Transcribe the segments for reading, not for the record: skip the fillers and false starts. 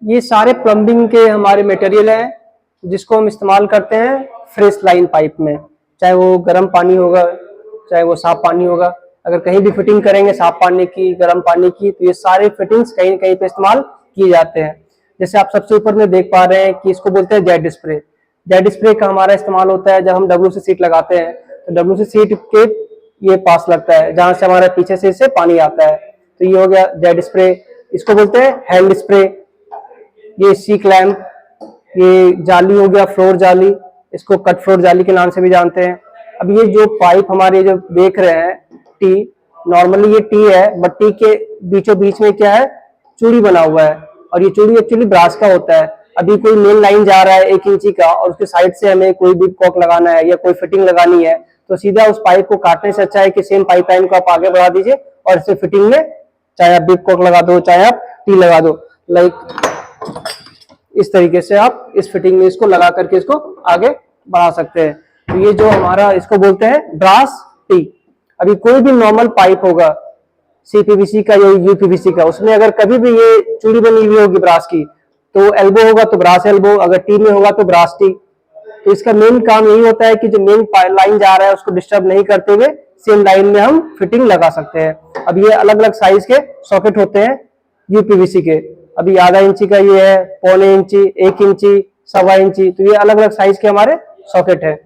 ये सारे प्लम्बिंग के हमारे मटेरियल हैं जिसको हम इस्तेमाल करते हैं फ्रेश लाइन पाइप में, चाहे वो गर्म पानी होगा चाहे वो साफ पानी होगा। अगर कहीं भी फिटिंग करेंगे साफ पानी की गर्म पानी की तो ये सारे फिटिंग्स कहीं न कहीं पे इस्तेमाल किए जाते हैं। जैसे आप सबसे ऊपर में देख पा रहे हैं कि इसको बोलते हैं जेट स्प्रे। जेट स्प्रे का हमारा इस्तेमाल होता है जब हम WC सीट लगाते हैं तो WC सीट के ये पास लगता है जहां से हमारे पीछे से इससे पानी आता है, तो ये हो गया जेट स्प्रे। इसको बोलते हैं हैंड स्प्रे। ये सी क्लैम्प, ये जाली हो गया फ्लोर जाली, इसको कट फ्लोर जाली के नाम से भी जानते हैं। अब ये जो पाइप हमारे जो देख रहे हैं टी, नॉर्मली ये टी है बट टी के बीचों बीच में क्या है, चूड़ी बना हुआ है और ये चूड़ी एक्चुअली ब्रास का होता है। अभी कोई मेन लाइन जा रहा है 1 इंची का और उसके साइड से हमें कोई भी कॉक लगाना है या कोई फिटिंग लगानी है तो सीधा उस पाइप को काटने से अच्छा है कि सेम पाइप लाइन को आप आगे बढ़ा दीजिए और इसे फिटिंग में चाहे आप बिग कॉक लगा दो चाहे आप टी लगा दो, लाइक इस तरीके से आप इस फिटिंग में इसको लगा करके इसको आगे बढ़ा सकते हैं। तो ये जो हमारा इसको बोलते हैं ब्रास टी। अभी कोई भी नॉर्मल पाइप होगा CPVC का या UPVC का, उसमें अगर कभी भी ये चूड़ी बनी हुई होगी ब्रास की तो एल्बो होगा तो ब्रास एल्बो, अगर टी में होगा तो ब्रास टी। तो इसका मेन काम यही होता है कि जो मेन लाइन जा रहा है उसको डिस्टर्ब नहीं करते हुए सेम लाइन में हम फिटिंग लगा सकते हैं। अब ये अलग अलग साइज के सॉकेट होते हैं UPVC के। अभी आधा इंची का ये है, पौने इंची, 1 इंची, 1.25 इंची, तो ये अलग अलग साइज के हमारे सॉकेट है।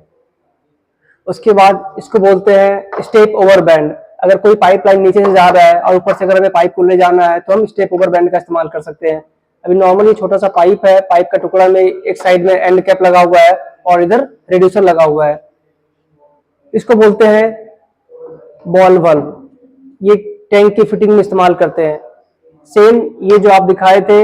उसके बाद इसको बोलते हैं स्टेप ओवर बैंड। अगर कोई पाइप लाइन नीचे से जा रहा है और ऊपर से अगर हमें पाइप को ले जाना है तो हम स्टेप ओवर बैंड का इस्तेमाल कर सकते हैं। अभी नॉर्मली छोटा सा पाइप है, पाइप का टुकड़ा में एक साइड में एंड कैप लगा हुआ है और इधर रेड्यूसर लगा हुआ है। इसको बोलते हैं बॉल वाल्व। ये टैंक की फिटिंग में इस्तेमाल करते हैं। सेम ये जो आप दिखाए थे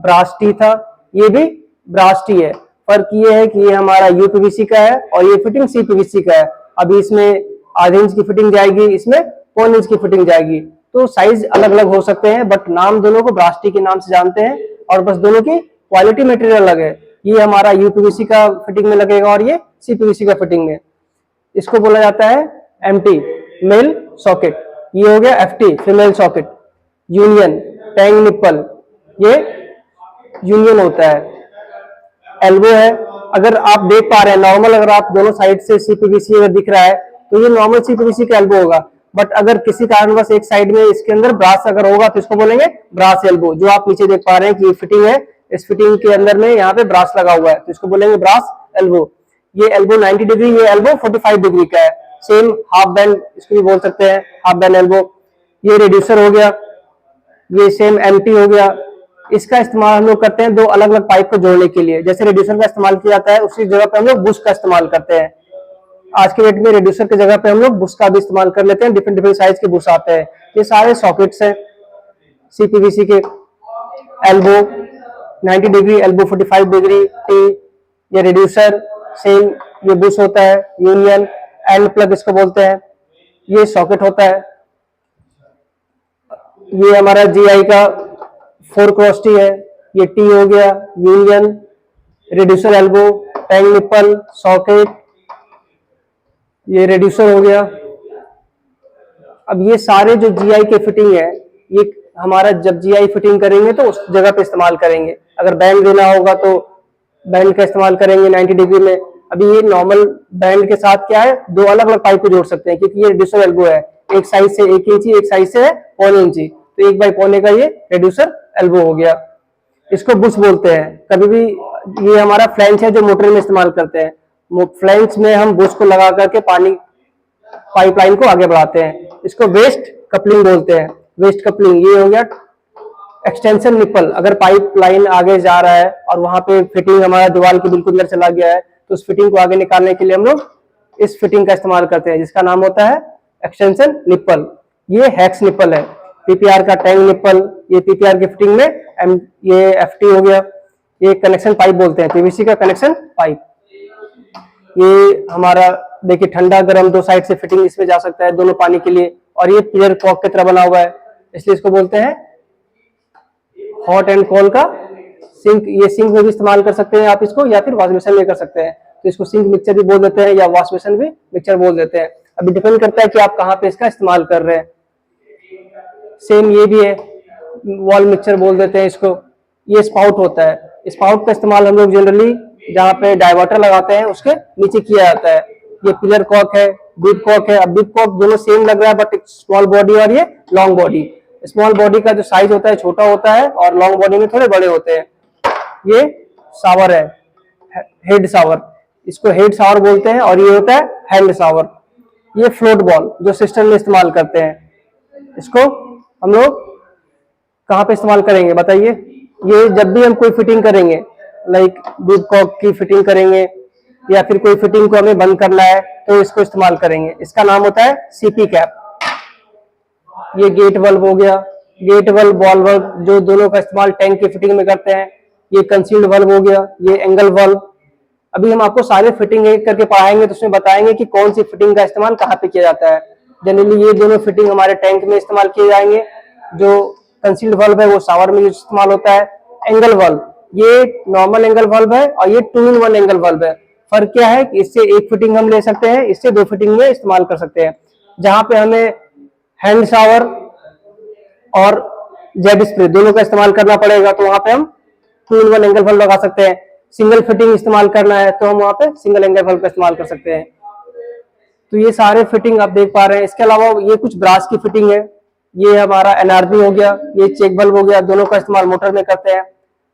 ब्रास टी था, ये भी ब्रास टी है। फर्क ये है कि ये हमारा UPVC का है और ये फिटिंग CPVC का है। अभी इसमें आधे इंच की फिटिंग जाएगी, इसमें 1.25 इंच की फिटिंग जाएगी, तो साइज अलग अलग हो सकते हैं बट नाम दोनों को ब्रास टी के नाम से जानते हैं और बस दोनों की क्वालिटी मटेरियल अलग है। ये हमारा UPVC का फिटिंग में लगेगा और ये CPVC का फिटिंग में। इसको बोला जाता है MT मेल सॉकेट, ये हो गया FT female socket. Union Tang nipple, ये यूनियन होता है। एल्बो है, अगर आप देख पा रहे हैं नॉर्मल अगर आप दोनों साइड से CPVC अगर दिख रहा है तो ये नॉर्मल CPVC का एल्बो होगा, बट अगर किसी कारणवश एक साइड में इसके अंदर ब्रास अगर होगा तो इसको बोलेंगे ब्रास एल्बो। जो आप नीचे देख पा रहे हैं कि फिटिंग है, इस फिटिंग के अंदर में यहाँ पे ब्रास लगा हुआ है तो इसको बोलेंगे ब्रास एल्बो। ये एल्बो 90 डिग्री, ये एल्बो 45 डिग्री का है। सेम हाफ बैंड इसको भी बोल सकते हैं, हाफ बैंड एल्बो। ये रेड्यूसर हो गया, ये सेम MT हो गया। इसका इस्तेमाल हम लोग करते हैं दो अलग अलग पाइप को जोड़ने के लिए। जैसे रेड्यूसर का इस्तेमाल किया जाता है उसी जगह पे हम लोग बुश का इस्तेमाल करते हैं। आज के डेट में रेड्यूसर की जगह पे हम लोग बुश का भी इस्तेमाल कर लेते हैं, डिफरेंट डिफरेंट साइज के बुश आते हैं। ये सारे सॉकेट्स हैं CPVC के। Elbow 90 degree, elbow 45 degree, T, ये रेड्यूसर, सेम ये बुश होता है। यूनियन एंड प्लग इसको बोलते हैं, ये सॉकेट होता है। ये हमारा GI का 4 क्रॉस टी है, ये टी हो गया, union, reducer elbow, Tang nipple, socket, ये रेड्यूसर हो गया। अब ये सारे जो GI के फिटिंग है, ये हमारा जब GI फिटिंग करेंगे तो उस जगह पे इस्तेमाल करेंगे। अगर बैंड देना होगा तो बैंड का इस्तेमाल करेंगे 90 डिग्री में। अभी ये नॉर्मल बैंड के साथ क्या है, दो अलग अलग पाइप को जोड़ सकते हैं क्योंकि ये रेड्यूसर एल्बो है। एक साइड से 1 इंची, एक साइड से है 1.25 इंची, तो 1 बाई 1.25 का ये रेड्यूसर एल्बो हो गया। इसको बुश बोलते हैं। कभी भी ये हमारा फ्लैंच है जो मोटर में इस्तेमाल करते हैं। फ्लैंच में हम बुश को लगा करके पानी पाइपलाइन को आगे बढ़ाते हैं। इसको वेस्ट कपलिंग बोलते हैं। वेस्ट कपलिंग ये हो गया। एक्सटेंशन निप्पल, अगर पाइप लाइन आगे जा रहा है और वहां पे फिटिंग हमारा दीवार के बिल्कुल अंदर चला गया है तो उस फिटिंग को आगे निकालने के लिए हम लोग इस फिटिंग का इस्तेमाल करते हैं जिसका नाम होता है एक्सटेंशन निप्पल। ये हैक्स निप्पल है। PPR का टैंक निप्पल, ये PPR की फिटिंग में ये FT हो गया। ये कनेक्शन पाइप बोलते हैं, PVC का कनेक्शन पाइप। ये हमारा देखिए ठंडा गर्म दो साइड से फिटिंग इसमें जा सकता है दोनों पानी के लिए, और ये पियर कॉक की तरह बना हुआ है इसलिए इसको बोलते हैं हॉट एंड कोल्ड का सिंक। ये सिंक में भी इस्तेमाल कर सकते हैं आप इसको, या फिर वॉश बेसिन में कर सकते हैं। तो इसको सिंक मिक्सचर भी बोल देते हैं या वॉश बेसिन भी मिक्सचर बोल देते हैं। अभी डिपेंड करता है कि आप कहाँ पे इसका इस्तेमाल कर रहे हैं। सेम ये भी है, वॉल मिक्सचर बोल देते हैं इसको। ये स्पाउट होता है। स्पाउट का इस्तेमाल हम लोग जनरली जहाँ पे डाइवर्टर लगाते हैं उसके नीचे किया जाता है। ये पिलर कॉक है, बिप कॉक है। अब बिप कॉक दोनों सेम लग रहा है बट स्मॉल बॉडी और ये लॉन्ग बॉडी। स्मॉल बॉडी का जो साइज होता है छोटा होता है और लॉन्ग बॉडी में थोड़े बड़े होते हैं। ये शावर है, हेड शावर, इसको हेड शावर बोलते हैं। और ये होता है हैंड शावर। ये फ्लोट बॉल जो सिस्टम में इस्तेमाल करते हैं, इसको हम लोग कहाँ पे इस्तेमाल करेंगे बताइए। ये जब भी हम कोई फिटिंग करेंगे, लाइक बिप कॉक की फिटिंग करेंगे या फिर कोई फिटिंग को हमें बंद करना है तो इसको इस्तेमाल करेंगे। इसका नाम होता है सीपी कैप। ये गेट वल्व हो गया, गेट वल्व बॉल वल्व जो दोनों का इस्तेमाल टैंक की फिटिंग में करते हैं। ये कंसील्ड वल्व हो गया, ये एंगल वल्व। अभी हम आपको सारे फिटिंग एक करके पढ़ाएंगे तो उसमें बताएंगे कि कौन सी फिटिंग का इस्तेमाल कहाँ पे किया जाता है। जनरली ये दोनों फिटिंग हमारे टैंक में इस्तेमाल किए जाएंगे। जो कंसील्ड वल्व है वो शावर में इस्तेमाल होता है। एंगल वल्व ये नॉर्मल एंगल वल्व है और ये 2-in-1 एंगल वल्व है। फर्क क्या है कि इससे एक फिटिंग हम ले सकते हैं, इससे दो फिटिंग में इस्तेमाल कर सकते हैं। जहां पे हमें हैंड शावर और जेट स्प्रे दोनों का इस्तेमाल करना पड़ेगा तो वहां पे हम 2-in-1 एंगल वल्व लगा सकते हैं। सिंगल फिटिंग इस्तेमाल करना है तो हम वहां पे सिंगल एंगल वल्व का इस्तेमाल कर सकते हैं। तो ये सारे फिटिंग आप देख पा रहे हैं। इसके अलावा ये कुछ ब्रास की फिटिंग है। ये हमारा एनआरबी हो गया, ये चेक बल्ब हो गया, दोनों का इस्तेमाल मोटर में करते हैं।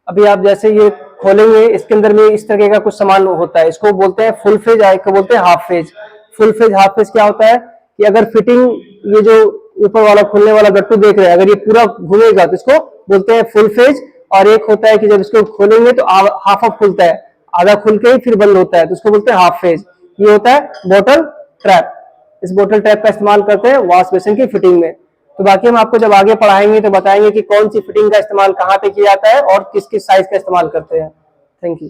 अभी आप जैसे ये खोलेंगे इसके अंदर में इस तरह का कुछ सामान होता है, इसको बोलते हैं फुल फेज, एक को बोलते हैं half phase. Full phase half phase क्या होता है कि अगर फिटिंग ये जो ऊपर वाला खुलने वाला गट्टू देख रहे हैं अगर ये पूरा घूमेगा तो इसको बोलते हैं फुल फेज। और एक होता है कि जब इसको खोलेंगे तो हाफ ऑफ खुलता है, आधा खुल के ही फिर बंद होता है तो उसको बोलते हैं हाफ फेज। ये होता है बोतल ट्रैप। इस बोतल ट्रैप का इस्तेमाल करते हैं वॉश बेसिन की फिटिंग में। तो बाकी हम आपको जब आगे पढ़ाएंगे तो बताएंगे कि कौन सी फिटिंग का इस्तेमाल कहाँ पे किया जाता है और किस किस साइज का इस्तेमाल करते हैं। Thank you.